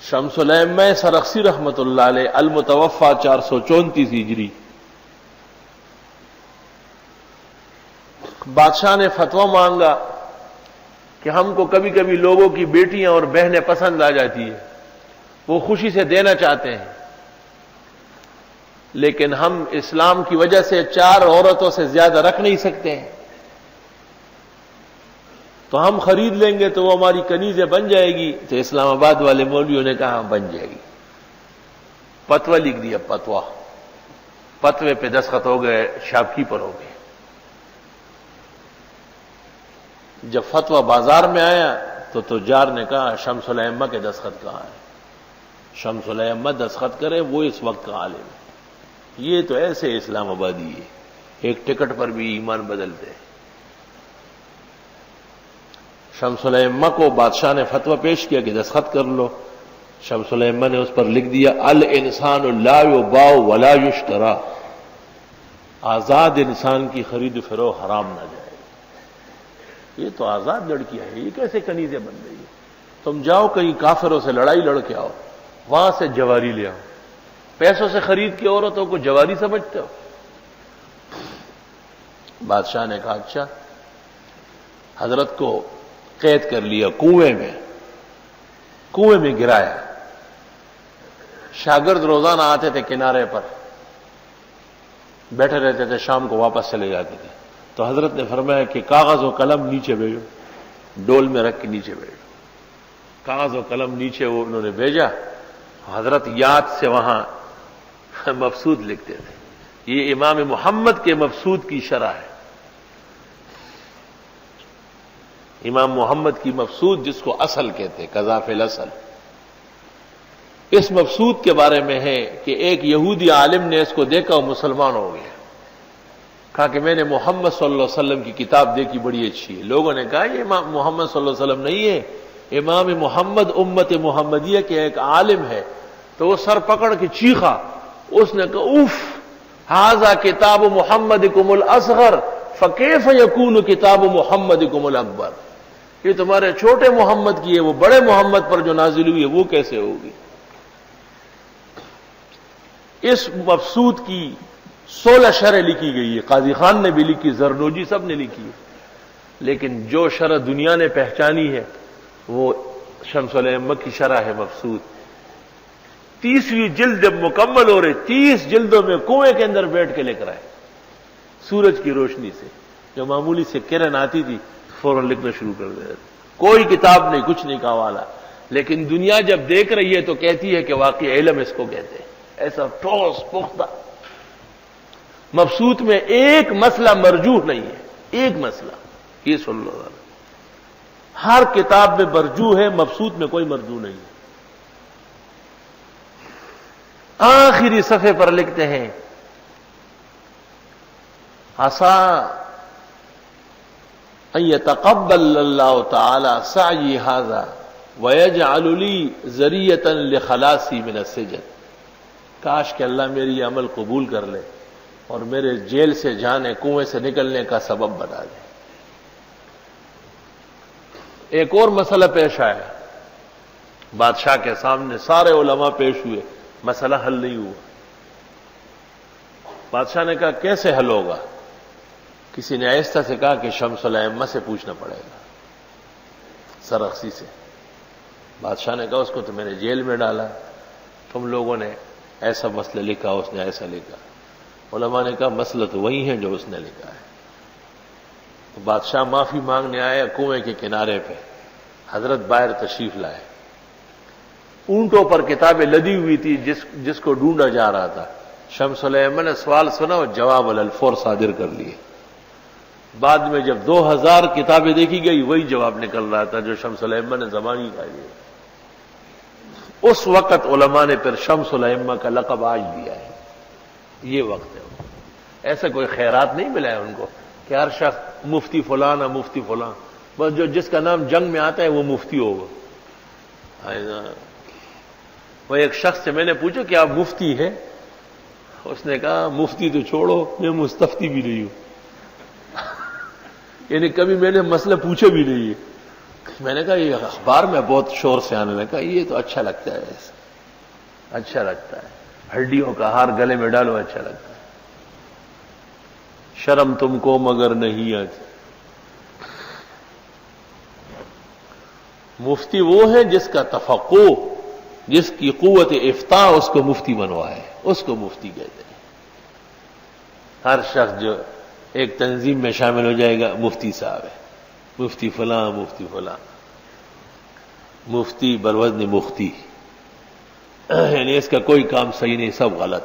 شمس الائمہ سرخسی رحمت اللہ علیہ، المتوفا 434 ہجری، بادشاہ نے فتویٰ مانگا کہ ہم کو کبھی کبھی لوگوں کی بیٹیاں اور بہنیں پسند آ جاتی ہیں، وہ خوشی سے دینا چاہتے ہیں، لیکن ہم اسلام کی وجہ سے 4 عورتوں سے زیادہ رکھ نہیں سکتے ہیں، تو ہم خرید لیں گے تو وہ ہماری کنیزیں بن جائے گی۔ تو اسلام آباد والے مولویوں نے کہا بن جائے گی، فتویٰ لکھ دیا، فتوے پہ دستخط ہو گئے، شاپ کیپر ہو گئے۔ جب فتویٰ بازار میں آیا تو تجار نے کہا شمس الائمہ کے دستخط کہاں ہے؟ شمس الائمہ دستخط کرے، وہ اس وقت کا عالم ہے۔ یہ تو ایسے اسلام آبادی ہے، ایک ٹکٹ پر بھی ایمان بدلتے ہیں۔ شمس الائمہ کو بادشاہ نے فتویٰ پیش کیا کہ دستخط کر لو۔ شمس الائمہ نے اس پر لکھ دیا الانسان لا یباع ولا یشتری، آزاد انسان کی خرید و فروخت حرام نہ جائے۔ یہ تو آزاد لڑکی ہے، یہ کیسے کنیزیں بن رہی ہے؟ تم جاؤ کہیں کافروں سے لڑائی لڑ کے آؤ، وہاں سے جواری لے آؤ۔ پیسوں سے خرید کے عورتوں کو جواری سمجھتے ہو؟ بادشاہ نے کہا اچھا، حضرت کو قید کر لیا، کنویں میں گرایا۔ شاگرد روزانہ آتے تھے کنارے پر، بیٹھے رہتے تھے، شام کو واپس چلے جاتے تھے۔ تو حضرت نے فرمایا کہ کاغذ و قلم نیچے بھیجو، ڈول میں رکھ کے نیچے بھیجو۔ کاغذ و قلم نیچے وہ انہوں نے بھیجا، حضرت یاد سے وہاں مبسوط لکھتے تھے۔ یہ امام محمد کے مبسوط کی شرح ہے، امام محمد کی مبسوط، جس کو اصل کہتے ہیں، قذاف الاصل۔ اس مبسوط کے بارے میں ہے کہ ایک یہودی عالم نے اس کو دیکھا اور مسلمان ہو گیا، کہا کہ میں نے محمد صلی اللہ علیہ وسلم کی کتاب دیکھی، بڑی اچھی ہے۔ لوگوں نے کہا یہ امام محمد صلی اللہ علیہ وسلم نہیں ہے، امام محمد امت محمدیہ کے ایک عالم ہے۔ تو وہ سر پکڑ کے چیخا، اس نے کہا اوف، ھذا کتاب محمدکم الاصغر فکیف یکون کتاب محمدکم الاکبر، یہ تمہارے چھوٹے محمد کی ہے، وہ بڑے محمد پر جو نازل ہوئی ہے وہ کیسے ہوگی؟ اس مبسوط کی 16 شرح لکھی گئی ہے، قاضی خان نے بھی لکھی، زرنوجی سب نے لکھی ہے، لیکن جو شرح دنیا نے پہچانی ہے وہ شمس الائمہ کی شرح ہے مبسوط۔ 30ویں جلد جب مکمل ہو رہی، 30 جلدوں میں کنویں کے اندر بیٹھ کے لکھ رہا ہے، سورج کی روشنی سے جو معمولی سے کرن آتی تھی فوراً لکھنا شروع کر دے، کوئی کتاب نہیں، کچھ نہیں کا حوالہ، لیکن دنیا جب دیکھ رہی ہے تو کہتی ہے کہ واقعی علم اس کو کہتے ہیں، ایسا ٹھوس پختہ۔ مبسوط میں ایک مسئلہ مرجوح نہیں ہے، ایک مسئلہ، یہ صلی اللہ علیہ وسلم۔ ہر کتاب میں مرجوح ہے، مبسوط میں کوئی مرجوح نہیں ہے۔ آخری صفحے پر لکھتے ہیں عسى ان يتقبل اللہ تعالی سعی ھذا ويجعل لي ذریۃ لخلاصی من السجن، کاش کہ اللہ میری یہ عمل قبول کر لے اور میرے جیل سے جانے، کنویں سے نکلنے کا سبب بنا دے۔ ایک اور مسئلہ پیش آیا، بادشاہ کے سامنے سارے علماء پیش ہوئے، مسئلہ حل نہیں ہوا۔ بادشاہ نے کہا کیسے حل ہوگا؟ کسی نے آہستہ سے کہا کہ شمس الائمہ سے پوچھنا پڑے گا، سرخسی سے۔ بادشاہ نے کہا اس کو تو میں نے جیل میں ڈالا، تم لوگوں نے ایسا مسئلہ لکھا، اس نے ایسا لکھا۔ علماء نے کہا مسئلہ تو وہی ہے جو اس نے لکھا ہے۔ تو بادشاہ معافی مانگنے آیا کنویں کے کنارے پہ، حضرت باہر تشریف لائے، اونٹوں پر کتابیں لدی ہوئی تھی جس کو ڈھونڈا جا رہا تھا۔ شمس الائمہ نے سوال سنا اور جواب الفور صادر کر لیے۔ بعد میں جب 2000 کتابیں دیکھی گئی وہی جواب نکل رہا تھا جو شمس الائمہ نے زمانی کا لیا۔ اس وقت علماء نے پھر شمس الائمہ کا لقب آج دیا ہے، یہ وقت ہے۔ ایسا کوئی خیرات نہیں ملا ہے ان کو کہ ہر شخص مفتی فلاں ہے، مفتی فلاں، بس جس کا نام جنگ میں آتا ہے وہ مفتی ہوگا۔ وہ ایک شخص سے میں نے پوچھا کہ آپ مفتی ہیں؟ اس نے کہا مفتی تو چھوڑو، میں مستفتی بھی نہیں ہوں، یعنی کبھی میں نے مسئلہ پوچھا بھی نہیں ہے۔ میں نے کہا یہ اخبار میں بہت شور سے آنے لگا، یہ تو اچھا لگتا ہے، اچھا لگتا ہے، ہڈیوں کا ہار گلے میں ڈالو اچھا لگتا ہے، شرم تم کو مگر نہیں آتی۔ مفتی وہ ہے جس کا تفقہ، جس کی قوت افتاء اس کو مفتی بنوائے، اس کو مفتی کہتے ہیں۔ ہر شخص جو ایک تنظیم میں شامل ہو جائے گا مفتی صاحب ہے، مفتی فلاں مفتی فلاں، مفتی بروزن مفتی، یعنی اس کا کوئی کام صحیح نہیں، سب غلط۔